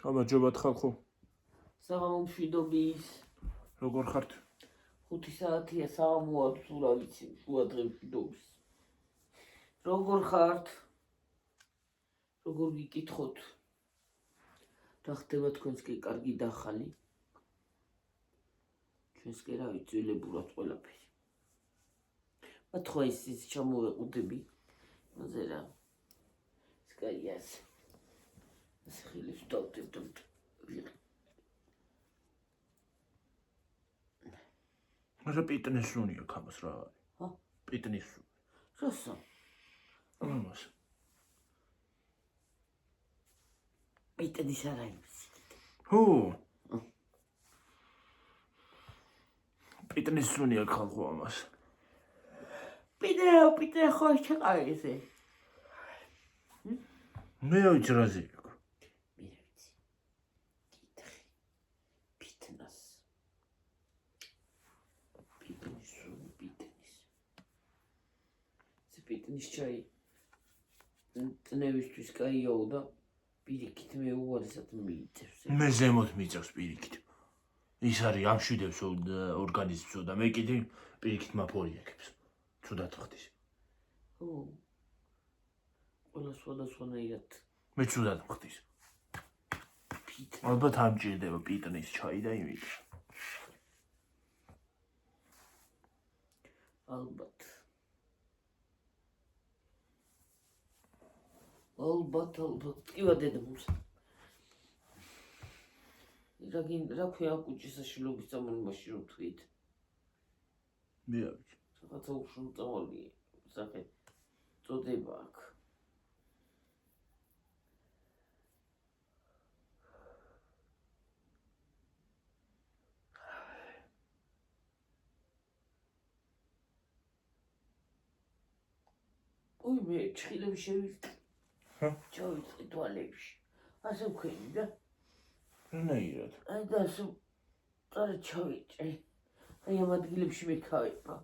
გამარჯობათ ხალხო. საღამომშვიდობის. როგორ ხართ? 5 საათია საღამოა, თუ რა ვიცი, შუადღემშვიდობის. როგორ ხართ? როგორ გიკითხოთ? რა ხდება თქვენს კი კარგი და ახალი? ჩვენს კი რა ვიცი, ძველებურად ყველაფერი. მათ ხო ის ჩამოვეყუდები. მოზე რა. სკაიას. ხელის დავდებდ. რა პიტნის სუნი აქვს ამას რა არის? ჰა? პიტნის სუნი. რასა? ამას. პიტნის არა იმის. ჰო? პიტნის სუნი აქვს ხალხო ამას. პიტე ხო შეყავი ესე. მე რა ვიცი რა ზე აქვს. მე რა ვიცი. კითხი. პიტნას. პიტნის სუნი პიტნის. პიტნის ჩაი. წნევისთვის კაიაო და პირიქით მე უარესად მიიწევს. მე ზემოთ მიწევს პირიქით. ის არის ამშვიდებს ორგანიზმსო და მე კიდე პირიქით მაფორიაკებს. ცუდად ხდის. ო. ყველა სხვადასხვანაირად. მე ცუდად ხდის. ალბათ ამჭირდება პიტნის ჩაი და იმით. ალბათ. ალბათ. კივა დედამს. რა ქვია კუჭის საშუალების წამოლებაში რომ თქვით? მე რა ვიცი. რაღაცა უშუმწოვარი სახე წოდება აქვს. ой, მე ჩხილები შევიწი. ჩავიწი თვალებში. ასე ვქენი და რანაირად? აი და ასე წარე ჩავიწე. აი ამ ადგილებში მეკავება.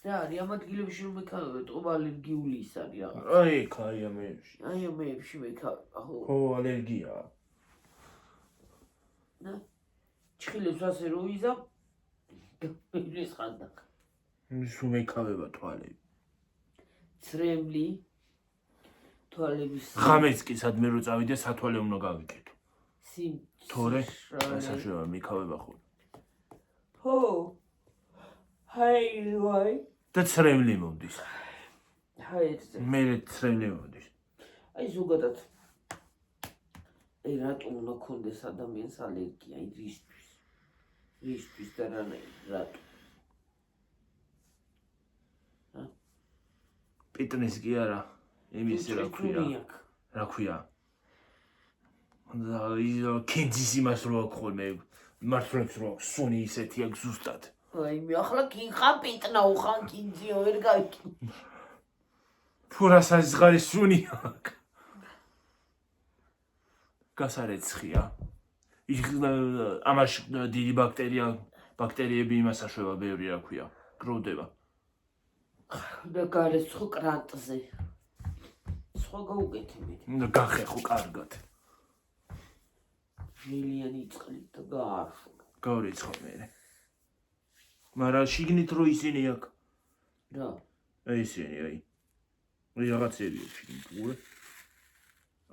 რა არის ამ ადგილებში რომ მეკავება, ტყობა ალერგიული ის არის რაღაც. აი ეგ აი ამებში. აი ამებში მეკავება, ხო. ხო, ალერგიაა. და ჩხილებს ასე რო ვიზამ ის ხანდა. ის უმეკავება თვალები. ცრემლი თვალების ღამეც კი სადმე რო წავიდე სათვალე უნდა გავიკეთო. თორე სასაშუალო მიკავება ხო. ხო. ჰაი ვაი. და ცრემლი მომდის. ჰაი მე ცრემლი მომდის. აი ზოგადად აი რატომ უნდა ქონდეს ადამიანს ალერგია რისთვის? რისთვის და რატომ? პიტნის კი არა. იმის რა ქვია? რა ქვია? და ის კინძის იმას რო აქვს ხოლმე მართლებს რო აქვს სუნი ისეთი აქვს ზუსტად. აი მე ახლა კინხარ პიტნა უხან კინძიო ვერ გავიკი. ფურას აზღარი სუნი აქვს. გასარეცხია. ის ამაში დიდი ბაქტერიები იმას აშვება ბევრი რა ქვია. გროვდება. და გარეს ხო კრანტზე. სხვა გაუკეთე მე. და გახეხო კარგად. მილიონი წყლით და გაარშო. გავრიცხო მე. მაგრამ შიგნით რო ისინი აქვს. რა? აი ისინი აი. აი რაღაცებია შიგნით უე.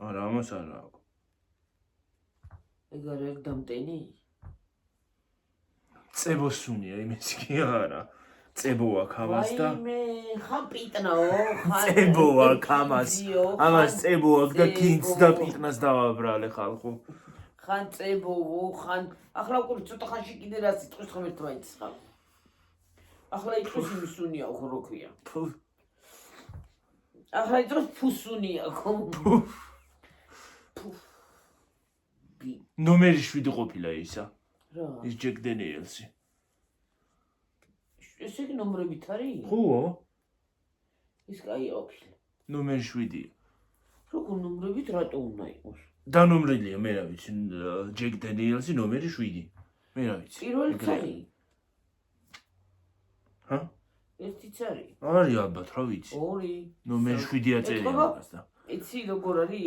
არა ამას არა აქვს. ეგ არა ეგ დამტენი? წებოსუნია იმის კი არა. წებო აქვს ამას და მე ხან პიტნაო ხან წებო აქვს ამას. ამას წებო აქვს და კინც და პიტნას დავაბრალე ხალხო. ხან წებოვო ხან ახლა უკვე ცოტა ხანში კიდე რა სიტყვის ხომ ერთმანეთს ხარ. ახლა იყოს იმის სუნია ხო რო ქვია. ახლა იყოს ფუსუნია ხო. ნომერი 7 ყოფილა ისა. რა? ის ჯეკ დენიელსი. ესე იგი ნომრებით არის? ხო. ის კაი ყოფილა. ნომერი 7. როგორ ნომრებით რატო უნდა იყოს? დანომრილია მე რა ვიცი ჯეკ დენიელსი ნომერი 7. მე რა ვიცი. პირველი წარი. ჰა? ერთი წარი. არის ალბათ რა ვიცი. 2. ნომერი 7-ია წერია მაგას და. იცი როგორ არის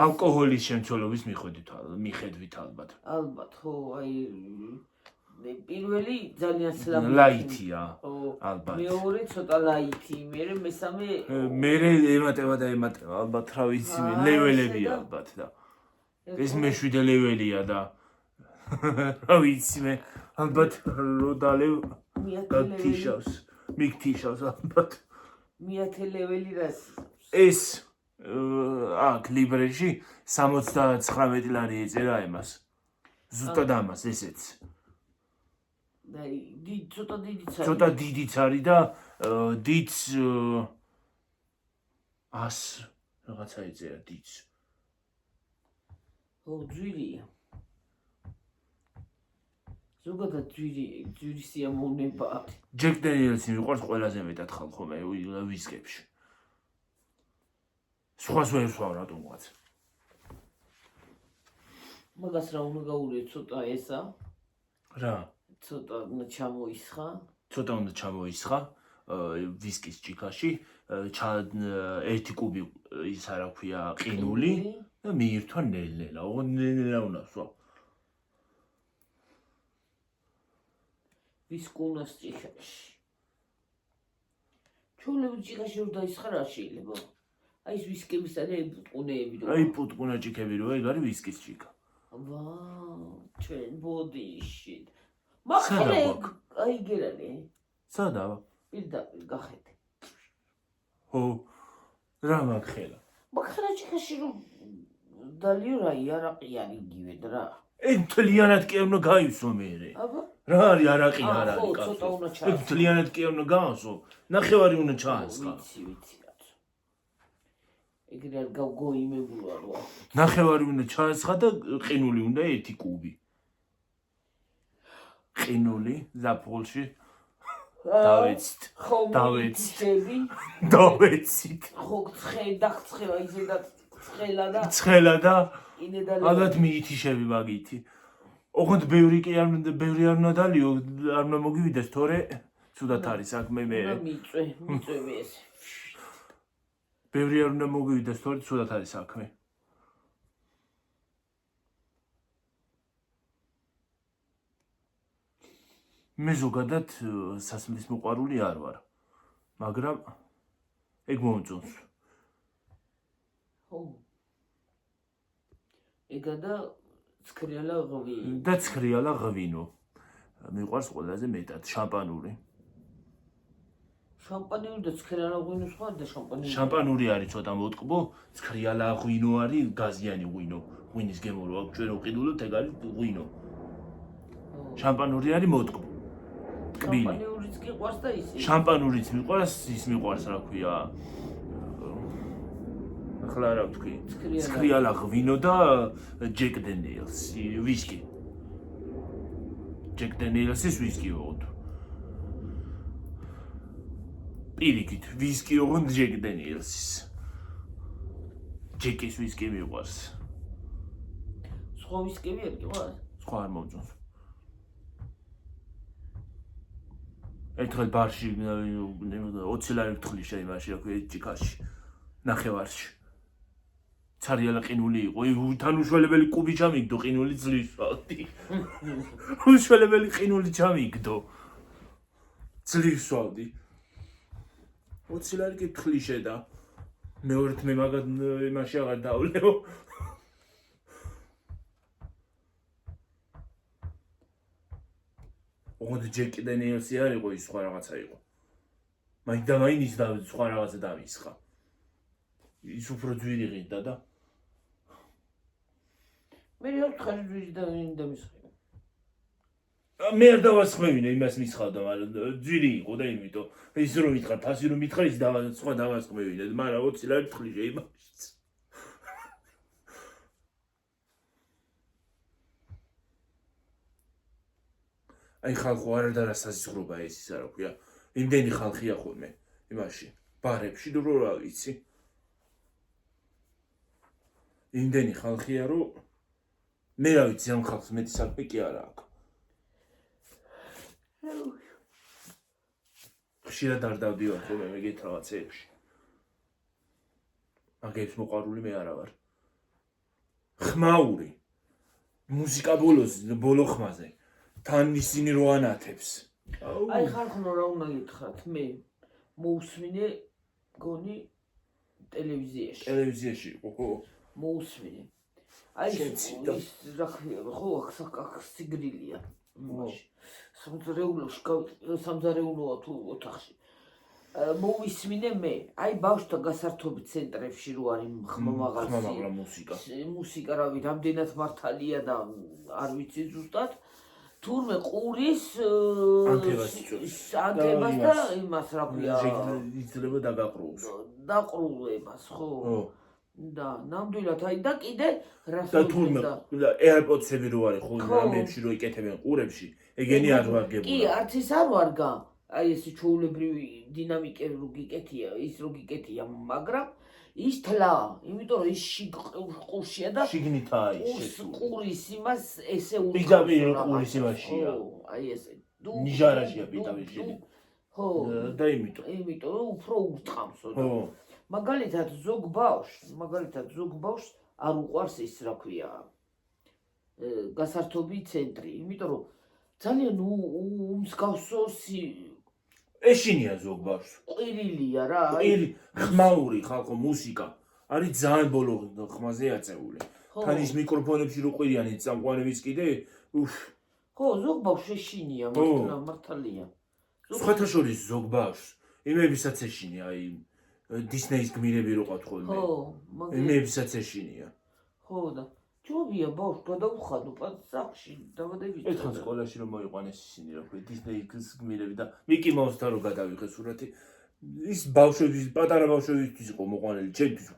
ალკოჰოლის შემცველობის მიხედვით ალბათ. ალბათ, ხო, აი პირველი ძალიან სლაბი ლაითია, ალბათ. მეორე ცოტა ლაითი, მესამე ემატება ალბათ, რა ვიცი, ლეველები ალბათ და ეს მეშვიდე ლეველია და რა ვიცი მე ალბათ რო დალევ მიგთიშავს ალბათ. მეათე ლეველი რას ეს აქ ლიბრეში 79 ლარი ეწერა იმას. ზუსტად ამას ესეც. ცოტა დიდიც არის. ცოტა დიდიც არის და დიდს 100 რაღაცა ეწერა დიდს. ო, ძვირია. ზოგადად ძვირი სიამოვნება არის. ჯეკ დენიელსი მიყვარს ყველაზე მეტად ხალხო მე ვისკებში. სხვას ვერ ვსვამ რატომღაც. მაგას რა უნდა გაურიო ცოტა ესა? რა? ცოტა უნდა ჩამოისხა. ცოტა უნდა ჩამოისხა ვისკის ჭიქაში, 1 კუბი ის რა ქვია ყინული და მიირთვა ნელ-ნელა. ოღონდ ნელ-ნელა უნდა სვა. ვისკუნას ჭიქაში. ჩოლები ჭიქაში რომ დაისხა რა შეიძლება? აი ეს ვისკების არის აი პუტყუნეები რო. აი პუტყუნა ჭიქები რო ეგ არის ვისკის ჭიქა. ვაუ, ჩვენ ბოდიში. მაგრამ აი გერანი. სადა? პირდაპირ გახედე. ხო. რა მაგხელა? მაგხელა ჭიქაში რომ დალიო რა იარაყი არის იგივე რა. ეგ მთლიანად კი უნდა გაივსო მე. აბა რა არის არაყი არ არის კაცო. ცოტა უნდა ჩაასხა. ეგ მთლიანად კი უნდა გავსო. ნახევარი უნდა ჩაასხა. ვიცი კაცო. ეგრე არ გავგოიმებულა რა. ნახევარი უნდა ჩაასხა და ყინული უნდა 1 კუბი. ყინული ზაფხულში დავეცით. დავეცით. ხო ცხელა ისე და ცხელა და ალბათ მიითიშები მაგითი. ოღონდ ბევრი არ უნდა დალიო, არ უნდა მოგივიდეს, თორე ცუდად არის საქმე მე. მიწვევი ეს. ბევრი არ უნდა მოგივიდეს, თორე ცუდად არის საქმე. მე ზოგადად სასმლის მოყვარული არ ვარ, მაგრამ ეგ მომწონს. ხო. ეგა და ცქრიალა ღვინო. და ცქრიალა ღვინო. მიყვარს ყველაზე მეტად შამპანური. შამპანური და ცქრიალა ღვინო სხვა და შამპანური. შამპანური არის ცოტა მოტკბო, ცქრიალა ღვინო არის გაზიანი ღვინო. ღვინის გემო რო აქვს ჩვენ რო ყიდულობთ, ეგ არის ღვინო. შამპანური არის მოტკბო. შამპანურიც კი ყვარს და ისი. შამპანურიც მიყვარს, ის მიყვარს რა ქვია. ახლა რა ვთქვი? ცქრიალა ღვინო და ჯეკ დენიელსი ვისკი. ჯეკ დენიელსის ვისკი ოღონდ. პირიქით, ვისკი ოღონდ ჯეკ დენიელსის. ჯეკის ვისკი მიყვარს. სხვა ვისკები არ გიყვარს? სხვა არ მომწონს. ერთხელ ბარში 20 ლარი ვთხოვი შეიმაში რა ქვია ჭიქაში. ნახევარში. ცარიალა ყინული იყო, თან უშველებელი კუბი ჩამიგდო, ყინული ძლივს ვავდი. უშველებელი ყინული ჩამიგდო. ძლივს ვავდი. 20 ლარი კი თქლიში და მეორედ მე მაგად იმაში აღარ დავლეო. ოღონდ ჯეკ დენიელსი არ იყო ის სხვა რაღაცა იყო. მაინც და მაინც და სხვა რაღაცა დავისხა. ის უფრო ძვირი ღირდა და მე არ ხარ ძვირი და დამისხა. მე არ დავასხმევინე იმას მისხავდა, მაგრამ ძვირი იყო და იმიტომ ის რომ მითხრა, ფასი რომ მითხრა, ის სხვა დავასხმევინე, მაგრამ 20 ლარი თქლი შეიმაშიც. აი ხალხო არა საზღვრობა ეს ისა რა ქვია. იმდენი ხალხია ხოლმე იმაში, ბარებში რო რა ვიცი. იმდენი ხალხია რომ მე რა ვიცი ამ ხალხს მეტი საქმე კი არა აქვს. ხშირად არ დავდივარ ხოლმე მეგეთ რაღაცეებში. მაგებს მოყარული მე არა ვარ. ხმაური მუსიკა ბოლო ხმაზე თან ისინი რო ანათებს. აი ხალხო რა უნდა გითხრათ მე მოусმინე გონი ტელევიზიაში იყო ხო? მოусმინე. აი ის რა ქვია ხო აქ სიგრილია. მაშინ სამზარეულოა თუ ოთახში. მოვისმინე მე. აი ბავშვთა გასართობი ცენტრებში რო არის ხმამაღალ მუსიკა რავი რამდენად მართალია და არ ვიცი ზუსტად თურმე ყურის ანთებას და იმას რა ქვია იძლევა დაყრულებას ხო და ნამდვილად აი და კიდე რას და თურმე AirPods-ები რო არის ხო რამებში რო იკეთებენ ყურებში ეგენი არ ვარგებულა კი არც ის არ ვარგა აი ეს ჩვეულებრივი დინამიკები რო გიკეთია ის რო გიკეთია მაგრამ ის თლა იმიტომ რომ ის ყურშია და შიგნითაა ის ყურის იმას ესე პიტავი ყურის იმაშია აი ესე ნიჟარაშია პიტავი შიგნით ხო და იმიტომ რომ უფრო ურტყამსო მაგალითად ზოგ ბავშვს არ უყვარს ის რა ქვია გასართობი ცენტრი იმიტომ რომ ძალიან უმსგავსო ეშინია ზოგ ბავშვს ყვირილია რა ხმაური ხალხო მუსიკა არის ძალიან ბოლო ხმაზე აწეული თან ის მიკროფონებში რო ყვირიანი წამყვანების კიდე ხო ზოგ ბავშვს ეშინია მართალია სხვათა შორის ზოგ ბავშვს იმებისაც ეშინია აი დისნეის გმირები რო ყავთ ხოლმე იმებისაც ეშინია ხო და ჯობია ბავშვს გადავუხადო სახლში დაბადებით ერთხელ სკოლაში რომ მოიყვანეს ისინი რა ქვია დისნეის გმირები და მიკი მაუსთან რო გადავიღე სურათი ის ბავშვების პატარა ბავშვებისთვის იყო მოყვანილი ჩემთვის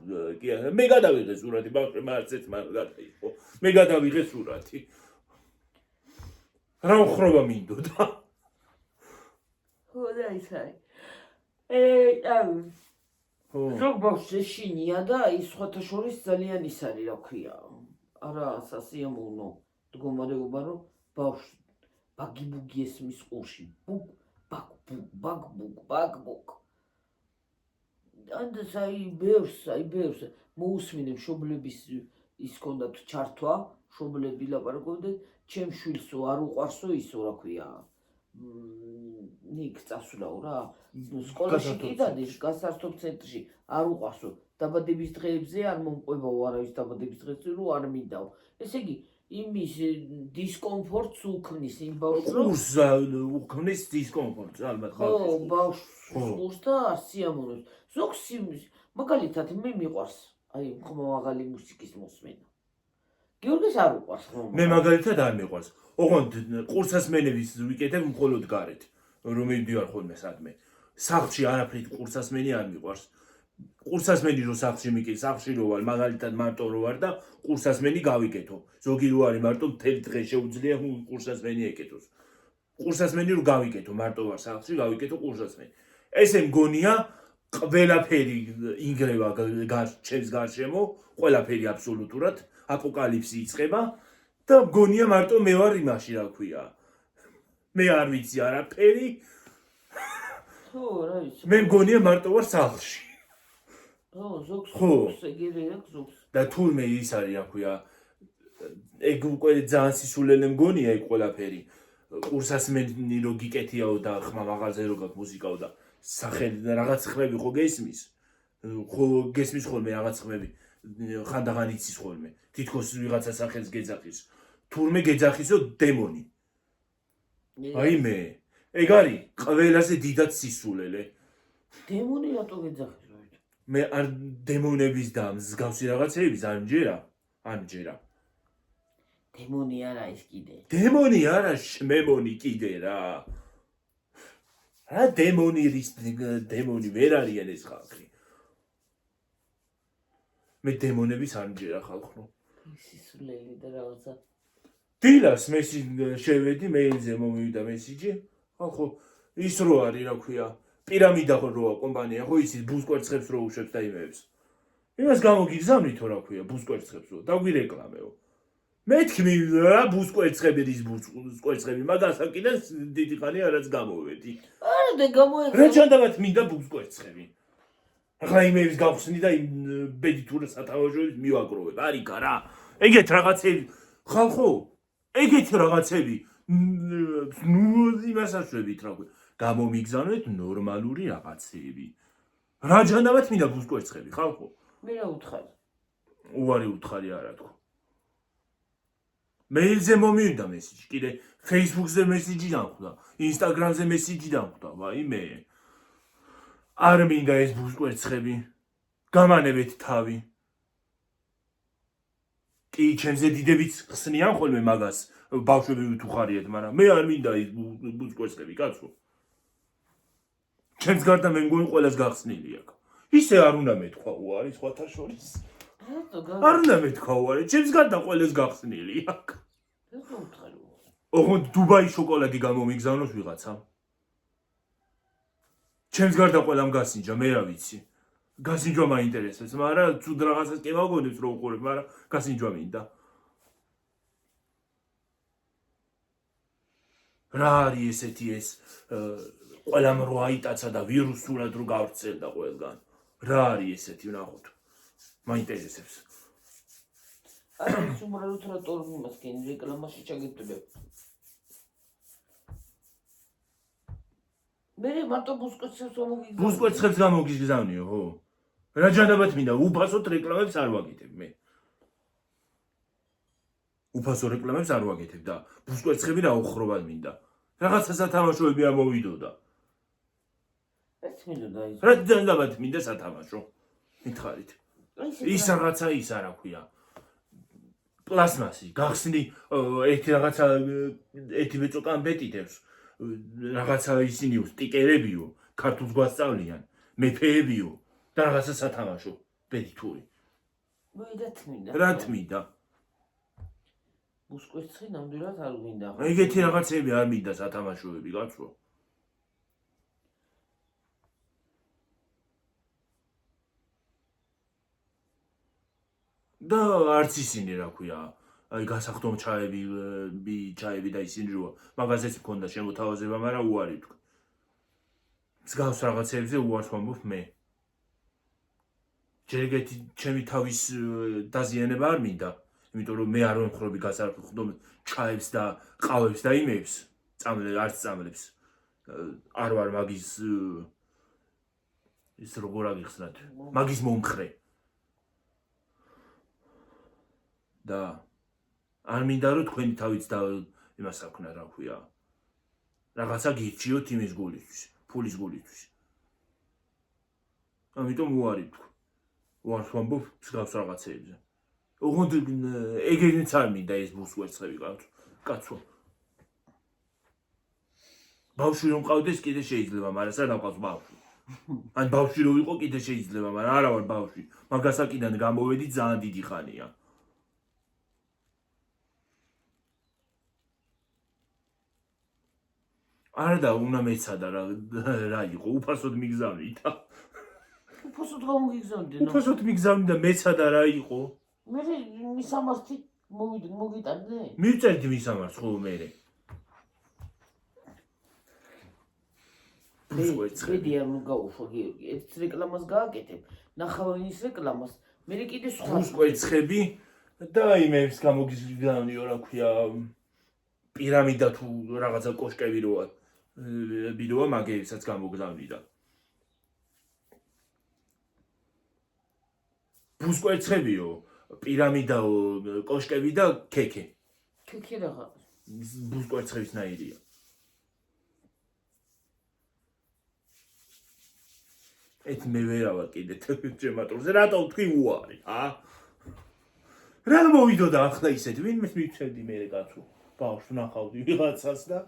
კი არა მე გადავიღე სურათი ბავშვებმა არც ერთ მან გადაიღო მე გადავიღე სურათი რა უხრობა მინდოდა ხო და ის არის ზოგ ბავშვს ეშინია და ის სხვათა შორის ძალიან ის არის რა ქვია არა სასიამოვნო მდგომარეობა რომ ბავშვს ბაგი-ბუგი ესმის ყურში ბაგ-ბუგ და აი ბევრს მოусმინე მშობლების ის ქონდათ ჩართვა მშობლები ლაპარაკობდნენ ჩემ შვილსო არ უყვარსო ისო რა ქვია ნიკ წასვლაო რა სკოლაში კი დადის გასართობ ცენტრში არ უყვარსო დაბადების დღეებზე არ მომყვებაო არავის დაბადების დღეზე რო არ მინდაო ესე იგი იმის დისკომფორტს უქმნის იმ ბავშვს უქმნის დისკომფორტს ალბათ ხო ბავშვს და სიამოვნებს ზოგს მაგალითად მე მიყვარს აი ხმამაღალი მუსიკის მოსმენა გიორგის არ უყვარს მე მაგალითად არ მიყვარს ოღონდ ყურსასმენების ვიკეთებ მხოლოდ გარეთ რომ მივდივარ ხოლმე სადმე სახლში არაფრით ყურსასმენი არ მიყვარს ყურსასმენი რო სახლში მიკი სახლში რო ვარ მაგალითად მარტო რო ვარ და ყურსასმენი გავიკეთო ზოგი რო არის მარტო მთელი დღე შეუძლია ყურსასმენი ეკეთოს ყურსასმენი რო გავიკეთო მარტო ვარ სახლში გავიკეთო ყურსასმენი ესე მგონია ყველაფერი ინგრევა ჩემს გარშემო ყველაფერი აბსოლუტურად აპოკალიფსი იწყება და მგონია მარტო მე ვარ იმაში რა ქვია მე არ ვიცი არაფერი ხო რა ვიცი მე მგონია მარტო ვარ სახლში ზოგს ეგრე აქვს ზოგს და თურმე ის არის რა ქვია ეგ უკვე ძალიან სისულელე მგონია ეგ ყველაფერი ყურსასმენი რო გიკეთიაო და ხმამაღალზე რო გაქვს მუსიკაო და სახელი რაღაც ხმები ხო გესმის ხო გესმის ხოლმე რაღაც ხმები ხანდაღან იცის ხოლმე თითქოს ვიღაცა სახელს გეძახის თურმე გეძახისო დემონი აი მე ეგ არის ყველაზე დიდად სისულელე დემონი რატო გეძახის მე არ დემონების და მსგავსი რაღაცეების არ მჯერა დემონი არა ის კიდე დემონი არა შემემონი კიდე რა დემონი ვერ არიან ეს ხალხი მე დემონების არ მჯერა ხალხო სისულელი და რაღაცა დილას შევედი მეილზე მომივიდა მესიჯი ხალხო ის რო არის რა ქვია პირამიდა როა კომპანია ხო იცით ბუსკვერცხებს რო უშვებს და იმებს იმას გამოგიგზავნითო რა ქვია ბუსკვერცხებს რო დაგვირეკლამეო მეთქმი რა ბუსკვერცხების ბუსკვერცხები მაგასა კიდე დიდი ხანი არაც გამოვედი არა და გამოეცა რა ჩანდაბათ მინდა ბუსკვერცხები ახლა იმეებს გავხსნი და იმ ბედითურა სათამაშოებს მივაგროვებ. არიქა რა. ეგეთ რაღაცები ხალხო, ეგეთ რაღაცები ნუ იმასაშვებით რა ქვია. გამომიგზავნეთ ნორმალური რაღაცები. რა ჯანავად მინდა ბუსკვერცხები ხალხო? მე რა უთხარი? უარი უთხარი არა თქო. მეილზე მომივიდა მესიჯი, კიდე Facebook-ზე მესიჯი დამხვდა, Instagram-ზე მესიჯი დამხვდა, ვაიმე. არ მინდა ეს ბუსკვერცხები. გამანებეთ თავი. კი, ჩემზე დიდებიც ხსნიან ხოლმე მაგას, ბავშვები ვითხარიეთ, მაგრამ მე არ მინდა ეს ბუსკვერცხები, კაცო. ჩემს გარდა მე მგონი ყველას გახსნილი აქვს. ისე არ უნდა მეთქვა უარი სხვათა შორის. არ უნდა მეთქვა უარი, ჩემს გარდა ყველას გახსნილი აქვს. რა უთხარი? ოღონდ დუბაის შოკოლადი გამომიგზავნოს ვიღაცამ. ჩემს გარდა ყველამ გასინჯა, მე რა ვიცი. გასინჯვა მაინტერესებს, მაგრამ ცუდ რაღაცას კი მაგონებს რომ უყურებ, მაგრამ გასინჯვა მინდა. რა არის ესეთი ეს ყველამ რო აიტაცა და ვირუსულად რო გავრცელდა ყველგან. რა არის ესეთი ვნახოთ. მაინტერესებს. არა, უბრალოდ რა ტორმიმას კი რეკლამაში ჩაგიტვებ. მე მარტო ბუსკვერცხებს მომიგზავნე. ბუსკვერცხებს გამოგიგზავნიო, ხო? რა ჯანაბად მინდა, უფასოდ რეკლამებს არ ვაკეთებ მე. უფასო რეკლამებს არ ვაკეთებ და ბუსკვერცხები რა უხრობად მინდა. რაღაცა სათამაშოები ამოვიდოდა. ეს მინდა ის. რა ჯანაბად მინდა სათამაშო? მითხარით. ის რაღაცა ის არა ქვია. პლასმასი, გახსნი ერთი რაღაცა ერთი მეწოტა ამბეტიტებს. რაღაცა ისინიო, სტიკერებიო, ქართულს გვასწავლიან, მეფეებიო და რაღაცა სათამაშო, ბედითური. მე რა თმინდა? რა თმინდა? ბუსკვერცხი ნამდვილად არ მინდა. ეგეთი რაღაცები არ მინდა სათამაშოები, კაცო. და არც ისინი რა ქვია, აი გასახდომ ჩაები და ისინი როა, მაგაზეც მქონდა შემოთავაზება, მაგრამ უარი თქვი. მსგავს რაღაცებზე უარს ვამბობ მე. ჯერ ეგეთი ჩემი თავის დაზიანება არ მინდა, იმიტომ რომ მე არ ვემხრობი გასახდომ ჩაებს და ყავებს და იმებს, არც წამლებს. არ ვარ მაგის ის როგორ აგიხსნათ, მაგის მომხრე. და არ მინდა რომ თქვენი თავიც და იმას აქვს რა ქვია. რაღაცა გირჩიოთ იმის გულისთვის, ფულის გულისთვის. ამიტომ უარი თქვი. უარს ვამბობ მსგავს რაღაცებზე. ოღონდ ეგრეც არ მინდა ეს ბუსკვერცხები კაცო. ბავშვი რომ მყავდეს კიდე შეიძლება, მაგრამ სანამ ყავს ბავშვი. ან ბავშვი რო იყო კიდე შეიძლება, მაგრამ არა ვარ ბავშვი. მაგას აკიდან გამოვედი ძალიან დიდი ხანია. არა და უნდა მეცადა რა იყო, უფასოდ მიგზავნით. უფასოდ გამოგიგზავნდი. უფასოდ მიგზავნი და მეცადა რა იყო. მე მისამართი მოგიტანე? მივწერდი მისამართს ხო მე. ბედი არ მოგაუშვა გიორგი, ერთ რეკლამას გააკეთებ, ნახავენის რეკლამას, მე კიდე სხვა ბუსკვერცხები და იმებს გამოგიგზავნიო რა ქვია, პირამიდა თუ რაღაცა კოშკები როა. ბიდოა მაგეებსაც გამოგზავნიდა. ბუსკვერცხებიო, პირამიდაო, კოშკები და ქექე. ქექე რაღა. ბუსკვერცხების ნაირია. ეს მე ვერავა კიდე ჩემატროზე, რატო თქვი უარი, რა მოვიდოდა ახლა ისეთ, ვინმე მივცემდი მე კაცო. ბავშვს ვნახავდი ვიღაცას და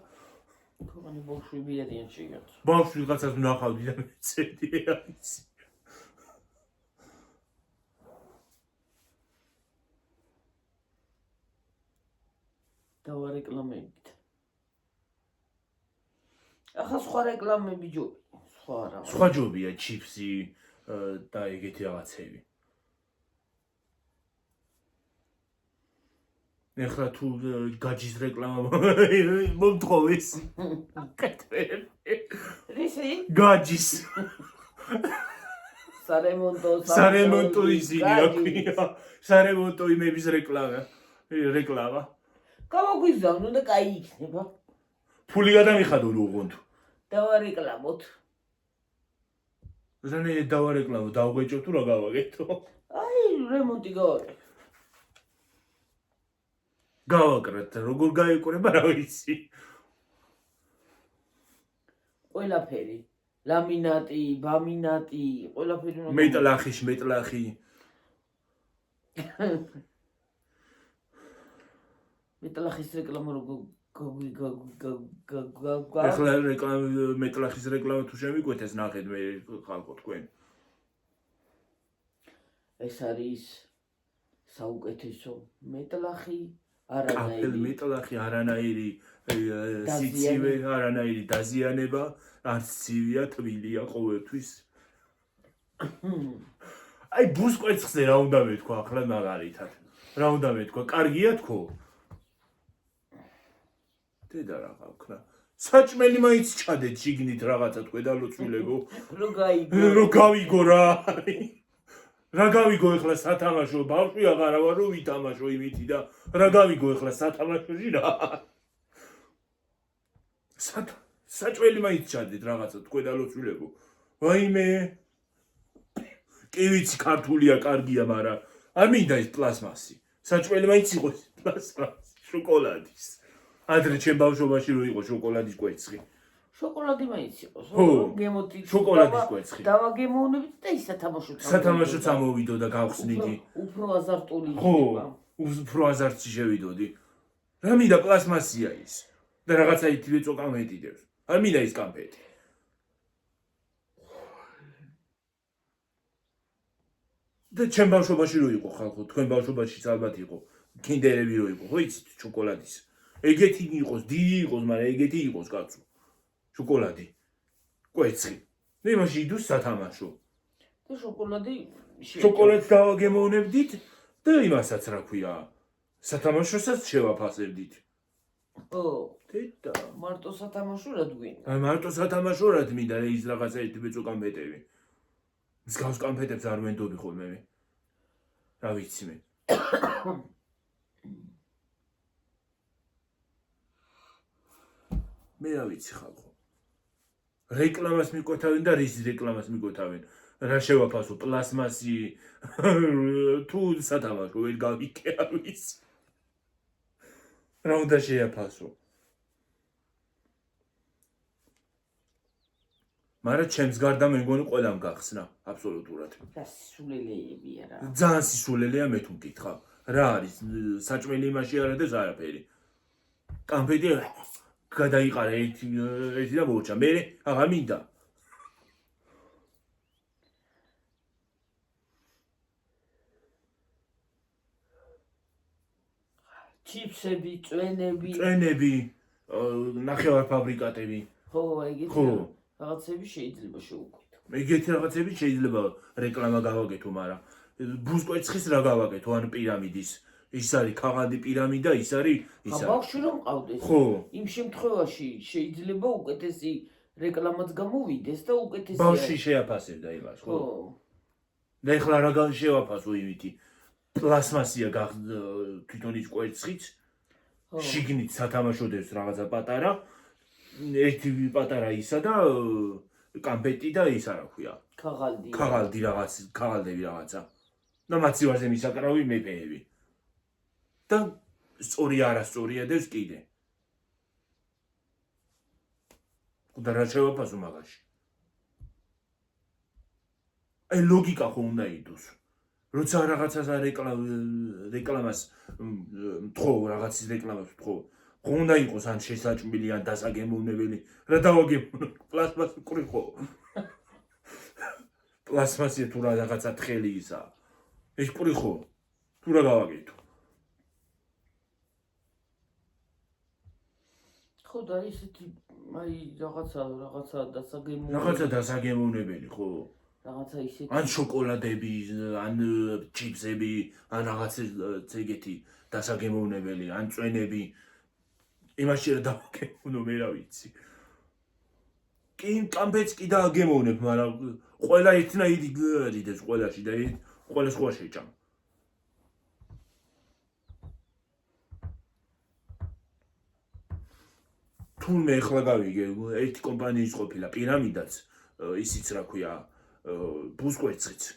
ქოგანი ბავშვი მიერიან შეიგებს. ბავშვს ვიღაცას ვნახავდი და მეცედი არის. დავარეკლამებით. ახლა სხვა რეკლამები ჯობია. სხვა ჯობია ჩიფსი და ეგეთი რაღაცები. ეხლა თუ გაჯის რეკლამა მომთხოვეს. რისი? გაჯის. სარემონტო ისინი რა ქვია. სარემონტო იმების რეკლამა. გავაგვიზავნო და კაი იქნება. ფული გადამიხადო უღონთ. დავარეკლამოთ. ზანე დავარეკლამო, დავგვეჭო თუ რა გავაკეთო? აი, რემონტი გავაკეთე. გავაკრათ, როგორ გაეკურება რა ვიცი. ყველაფერი. ლამინატი, ბამინატი, ყველაფერი უნდა. მეტლახი. მეტლახის რეკლამა როგორ ახლა მეტლახის რეკლამა თუ შემიკვეთეს ნახეთ მე ხალხო თქვენ. ეს არის საუკეთესო მეტლახი, არანაირი მეტლახი, არანაირი სიცივე, არანაირი დაზიანება, არც ცივია, თბილია ყოველთვის. აი ბუსკვეცხზე რა უნდა მეთქვა ახლა მაგალითად. რა უნდა მეთქვა? კარგია თქო? დედა რა გავქნა. საჭმელი მაინც ჩადეთ შიგნით რაღაცა თქვენ და ლოცვილებო. რო გავიგო რა. რა გავიგო ეხლა სათამაშო ბავშვი აღარა ვარ რომ ვითამაშო იმითი და რა გავიგო ეხლა სათამაშოში რა. საჭმელი მაინც ჩადეთ რაღაცა თქვენ და ლოცვილებო. ვაიმე. კი ვიცი ქართულია კარგია, მაგრამ არ მინდა ეს პლასმასი. საჭმელი მაინც იყოს პლასმასი, შოკოლადის. ადრე ჩემ ბავშვობაში რო იყო შოკოლადის კვერცხი. შოკოლადი მაინც იყოს, გემოთი. შოკოლადის კვერცხი. დავაგემოვნებით და ის სათამაშოც. სათამაშოც ამოვიდო და გავხსნიდი. უფრო აზარტული იქნება. უფრო აზარტში შევიდოდი. რა მინდა პლასმასია ის. და რაღაცა ითივე წოკამეტიდებს. არ მინდა ის კამფეტი. და ჩემ ბავშვობაში რო იყო ხალხო, თქვენ ბავშვობაშიც ალბათ იყო. კინდერები რო იყო, ხო იცით შოკოლადის. ეგეთი იყოს, დიდი იყოს, მაგრამ ეგეთი იყოს კაცო. შოკოლადი. კვერცხი. მე მაშინ იდუს სათამაშო. და შოკოლადი შოკოლადს დავაგემოვნებდით და იმასაც რა ქვია. სათამაშოსაც შევაფასებდით. ო, დედა. მარტო სათამაშო რა გვინდა? აი მარტო სათამაშო რა მინდა ის რაღაცა ეთიბეწო კამფეტები. მსგავს კამფეტებს არ ვენდობი ხოლმე მე. რა ვიცი მე. მე რა ვიცი ხალხო. რეკლამას მიკვეთავენ და რის რეკლამას მიკვეთავენ. რა შევაფასო პლასმასი თუ სათამაშო ვერ გავიქე არ ვიცი. რა უნდა შეაფასო. მაგრამ ჩემს გარდა მე მგონი ყველამ გახსნა აბსოლუტურად. და სისულელეებია რა. ძალიან სისულელეა მე თუ მკითხა. რა არის საჭმელი იმაში არა და არაფერი. კამფეტი გადაიყარა ერთი და მოუჭა. მე აღარ მინდა. ჩიფსები, წვენები, ნახევარ ფაბრიკატები. ხო, ეგეთი რაღაცები შეიძლება შევუკვეთო. ეგეთი რაღაცები შეიძლება რეკლამა გავაკეთო, მაგრამ ბუსკვერცხის რა გავაკეთო, ან პირამიდის. ის არის ქაღალდი პირამიდა, ის არის ისა. ბავშვი რომ ყავდეს. ხო. იმ შემთხვევაში შეიძლება უკეთესი რეკლამაც გამოვიდეს და უკეთესი ბავშვი შეაფასებდა იმას, ხო? და ეხლა რა შევაფასო იმითი? პლასმასია თვითონ ის კვერცხიც. შიგნით სათამაშოდებს რაღაცა პატარა. ერთი პატარა ისა და კამფეტი და ის არა ქვია. ქაღალდი ქაღალდები რაღაცა. და მაცივარზე მისაკრავი მეფეები. და სწორი არასწორია და კიდე. და რა შევაფასო მაგაში? აი ლოგიკა ხო უნდა იდოს. როცა რაღაცას რეკლამას მთხოვ, რაღაცის რეკლამას მთხოვ. ხო უნდა იყოს ან შესაჭმელი, ან დასაგემოვნებელი. რა დავაგემოვნო? პლასმასი ყრიხო. პლასმასია თუ რაღაცა თხელი ისა. ეს ყრიხო. თუ რა გავაკეთო? ხო და ისეთი აი რაღაცა დასაგემოვნებელი. რაღაცა დასაგემოვნებელი, ხო? რაღაცა ისეთი. ან შოკოლადები, ან ჩიფსები, ან რაღაცა ეგეთი დასაგემოვნებელი, ან წვენები. იმაში რა დავაგემოვნო მე რა ვიცი. კი კამფეტს კი დააგემოვნებ, მაგრამ ყველა ერთნაირი გიდეს ყველაში და ყველა სხვა შეჭამ. თურმე ეხლა გავიგე ერთი კომპანიის ყოფილა პირამიდაც ისიც რა ქვია ბუსკვერციც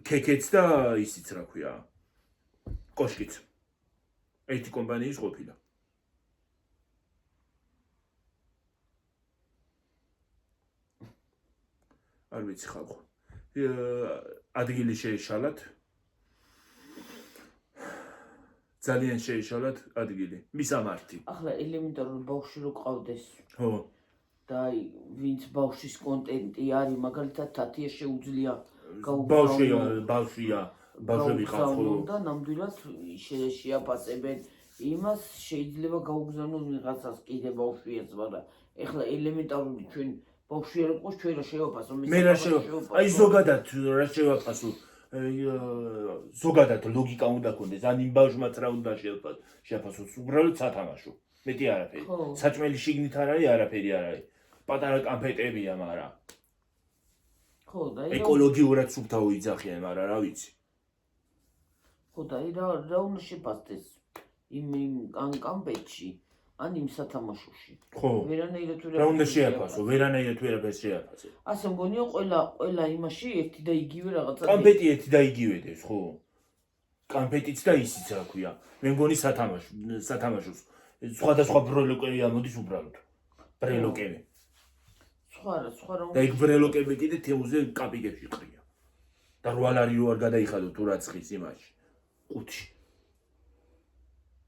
ქეკეც და ისიც რა ქვია კოშკიც ერთი კომპანიის ყოფილა არ ვიცი ხალხო ადგილი შეეშალათ ძალიან შეეშალათ ადგილი მისამართი ახლა ელემენტარული ბავშვი რო ყავდეს ხო და აი ვინც ბავშვის კონტენტი არის მაგალითად თათია შეუძლია ბავშვია ბავშვები ყავს და ნამდვილად შეაფასებენ იმას შეიძლება გაუგზავნოს ვიღაცას კიდე ბავშვიაც მაგრამ ეხლა ელემენტარული ჩვენ ბავშვი არ იყოს ჩვენ რა შევაფასო მე რა შევაფასო აი ზოგადად რა შევაფასო ზოგადად ლოგიკა უნდა გქონდეს ან იმ ბავშვმაც რა უნდა შეაფასოს უბრალოდ სათამაშო მეტი არაფერი საჭმელი შიგნით არ არის არაფერი არ არის პატარა კამფეტებია მაგრამ ხო და ეკოლოგიურად სუფთავო იძახიან მაგრამ რა ვიცი ხო და რა უნდა შეფასდეს იმ კამპეტში ან იმ სათამაშოში ხო ვერანაირად რა უნდა შეაფასო ვერანაირად ვერაფერს შეაფასე ასე მგონია ყველა იმაში ერთი და იგივე რაღაცა კამპეტი ერთი და იგივედეს ხო კამპეტიც და ისიც რა ქვია მე მგონი სათამაშოს სხვადასხვა ბრელოკები ამოდის უბრალოდ ბრელოკები სხვა რა და იქ ბრელოკები კიდე თემუზე კაპიკებში ყრია და 8 ლარი რო არ გადაიხადო თუ რა ცხის იმაში ყუთში